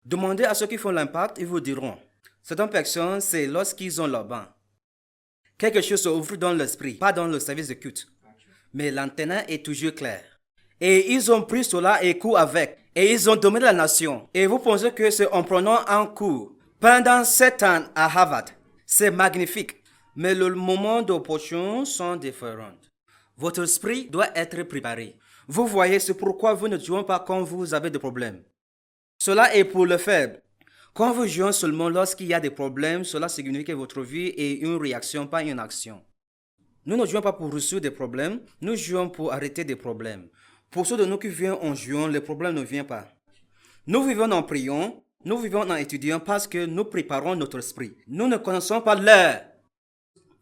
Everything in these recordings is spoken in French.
Demandez à ceux qui font l'impact, ils vous diront. Certaines personnes, c'est lorsqu'ils ont leur banc. Quelque chose s'ouvre dans l'esprit, pas dans le service de culte. Mais l'antenne est toujours claire. Et ils ont pris cela et court avec. Et ils ont dominé la nation. Et vous pensez que c'est en prenant un cours pendant 7 ans à Harvard. C'est magnifique. Mais le moment d'opposition sont différents. Votre esprit doit être préparé. Vous voyez, c'est pourquoi vous ne jouez pas quand vous avez des problèmes. Cela est pour le faible. Quand vous jouez seulement lorsqu'il y a des problèmes, cela signifie que votre vie est une réaction, pas une action. Nous ne jouons pas pour résoudre des problèmes, nous jouons pour arrêter des problèmes. Pour ceux de nous qui viennent en jouant, les problèmes ne viennent pas. Nous vivons en priant, nous vivons en étudiant parce que nous préparons notre esprit. Nous ne connaissons pas l'heure.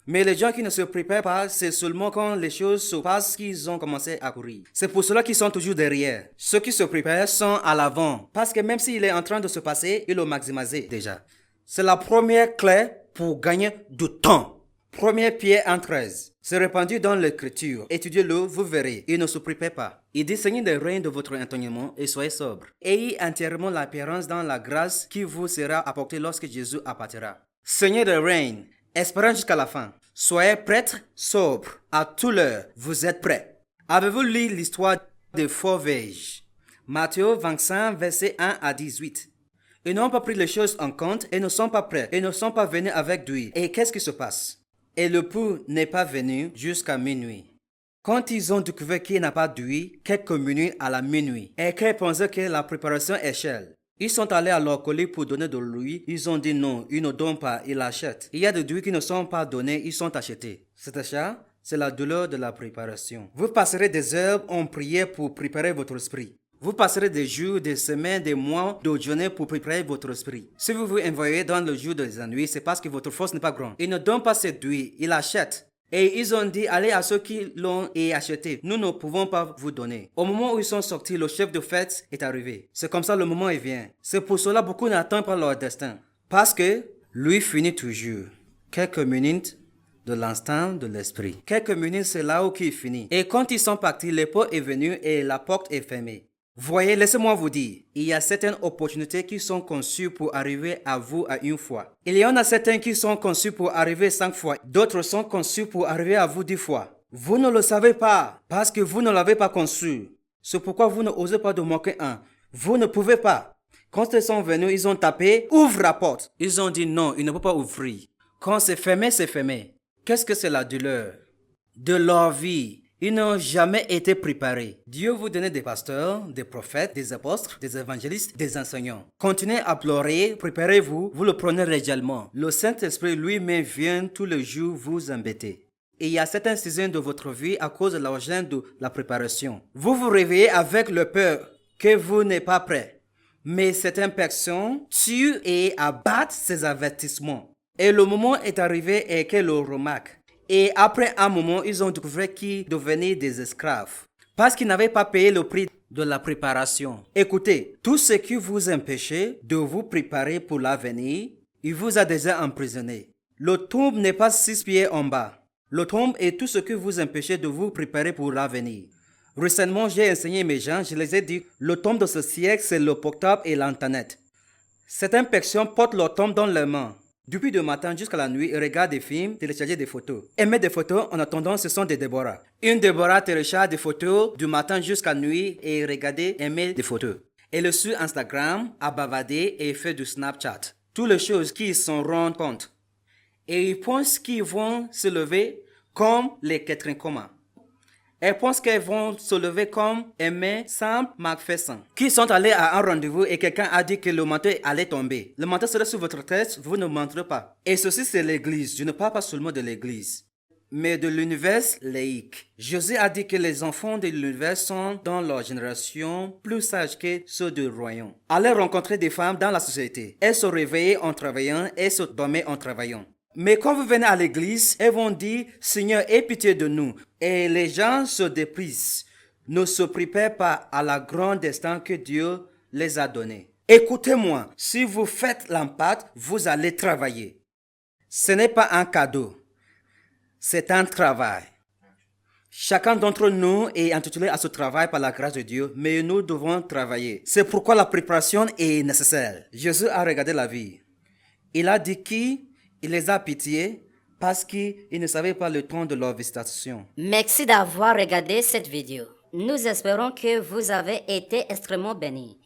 Mais les gens qui ne se préparent pas, c'est seulement quand les choses se passent qu'ils ont commencé à courir. C'est pour cela qu'ils sont toujours derrière. Ceux qui se préparent sont à l'avant. Parce que même s'il est en train de se passer, ils l'ont maximisé déjà. C'est la première clé pour gagner du temps. 1 Pierre 1,13. C'est répandu dans l'écriture. Étudiez-le, vous verrez. Il ne se prépare pas. Il dit, Seigneur des reins de votre enseignement et soyez sobre. Ayez entièrement l'apparence dans la grâce qui vous sera apportée lorsque Jésus apparaîtra. Seigneur des reins, espérant jusqu'à la fin. Soyez prêtres, sobres. À toute l'heure, vous êtes prêts. Avez-vous lu l'histoire des faux vierges? Matthieu 25, versets 1 à 18. Ils n'ont pas pris les choses en compte et ne sont pas prêts. Ils ne sont pas venus avec d'huile. Et qu'est-ce qui se passe? Et le pou n'est pas venu jusqu'à minuit. Quand ils ont découvert qu'il n'y a pas d'huile, quelques minutes à la minuit, et qu'ils pensaient que la préparation est chère, ils sont allés à leur collègue pour donner de l'huile. Ils ont dit non, ils ne donnent pas, ils l'achètent. Il y a des huiles qui ne sont pas données, ils sont achetés. Cet achat, c'est la douleur de la préparation. Vous passerez des heures en prière pour préparer votre esprit. Vous passerez des jours, des semaines, des mois, des journées pour préparer votre esprit. Si vous vous envoyez dans le jour des ennuis, c'est parce que votre force n'est pas grande. Ils ne donnent pas cette huile, ils l'achètent. Et ils ont dit, allez à ceux qui l'ont acheté. Nous ne pouvons pas vous donner. Au moment où ils sont sortis, le chef de fête est arrivé. C'est comme ça le moment il vient. C'est pour cela beaucoup n'attendent pas leur destin. Parce que lui finit toujours. Quelques minutes de l'instant de l'esprit. Quelques minutes, c'est là où il finit. Et quand ils sont partis, l'époque est venue et la porte est fermée. Voyez, laissez-moi vous dire, il y a certaines opportunités qui sont conçues pour arriver à vous à une fois. Il y en a certaines qui sont conçues pour arriver 5 fois. D'autres sont conçues pour arriver à vous 10 fois. Vous ne le savez pas parce que vous ne l'avez pas conçu. C'est pourquoi vous ne osez pas de manquer un. Vous ne pouvez pas. Quand ils sont venus, ils ont tapé, ouvre la porte. Ils ont dit non, ils ne peuvent pas ouvrir. Quand c'est fermé, c'est fermé. Qu'est-ce que c'est la douleur? De leur vie. Ils n'ont jamais été préparés. Dieu vous donne des pasteurs, des prophètes, des apôtres, des évangélistes, des enseignants. Continuez à pleurer, préparez-vous, vous le prenez réellement. Le Saint-Esprit lui-même vient tous les jours vous embêter. Et il y a certaines saisons de votre vie à cause de l'argent de la préparation. Vous vous réveillez avec le peur que vous n'êtes pas prêt. Mais certaines personnes tuent et abattent ces avertissements. Et le moment est arrivé et qu'elles le remarquent. Et après un moment, ils ont découvert qu'ils devenaient des esclaves. Parce qu'ils n'avaient pas payé le prix de la préparation. Écoutez, tout ce qui vous empêche de vous préparer pour l'avenir, il vous a déjà emprisonné. Le tombe n'est pas 6 pieds en bas. Le tombe est tout ce qui vous empêche de vous préparer pour l'avenir. Récemment, j'ai enseigné mes gens, je les ai dit, le tombe de ce siècle, c'est le portable et l'internet. Certaines personnes portent leur tombe dans leurs mains. Depuis le matin jusqu'à la nuit, ils regardent des films, téléchargent des photos. Aimer des photos, en attendant, ce sont des Déborah. Une Déborah télécharge des photos du matin jusqu'à la nuit et regarder, aimer des photos. Elle est sur Instagram, à bavarder et fait du Snapchat. Toutes les choses qui s'en rendent compte. Et ils pensent qu'ils vont se lever comme les Catherine Coma. Elles pensent qu'elles vont se lever comme Aimé Sam McPherson, qui sont allés à un rendez-vous et quelqu'un a dit que le manteau allait tomber. Le manteau serait sur votre tête, vous ne mentirez pas. Et ceci, c'est l'église. Je ne parle pas seulement de l'église, mais de l'univers laïque. Jésus a dit que les enfants de l'univers sont dans leur génération plus sages que ceux du royaume. Allez rencontrer des femmes dans la société. Elles se réveillent en travaillant et se dormaient en travaillant. Mais quand vous venez à l'église, elles vont dire « Seigneur, aie pitié de nous ». Et les gens se déprisent, ne se préparent pas à la grande destin que Dieu les a donnée. Écoutez-moi, si vous faites l'impact, vous allez travailler. Ce n'est pas un cadeau, c'est un travail. Chacun d'entre nous est intitulé à ce travail par la grâce de Dieu, mais nous devons travailler. C'est pourquoi la préparation est nécessaire. Jésus a regardé la vie. Il a dit qu'il les a pitiés parce qu'ils ne savaient pas le temps de leur visitation. Merci d'avoir regardé cette vidéo. Nous espérons que vous avez été extrêmement bénis.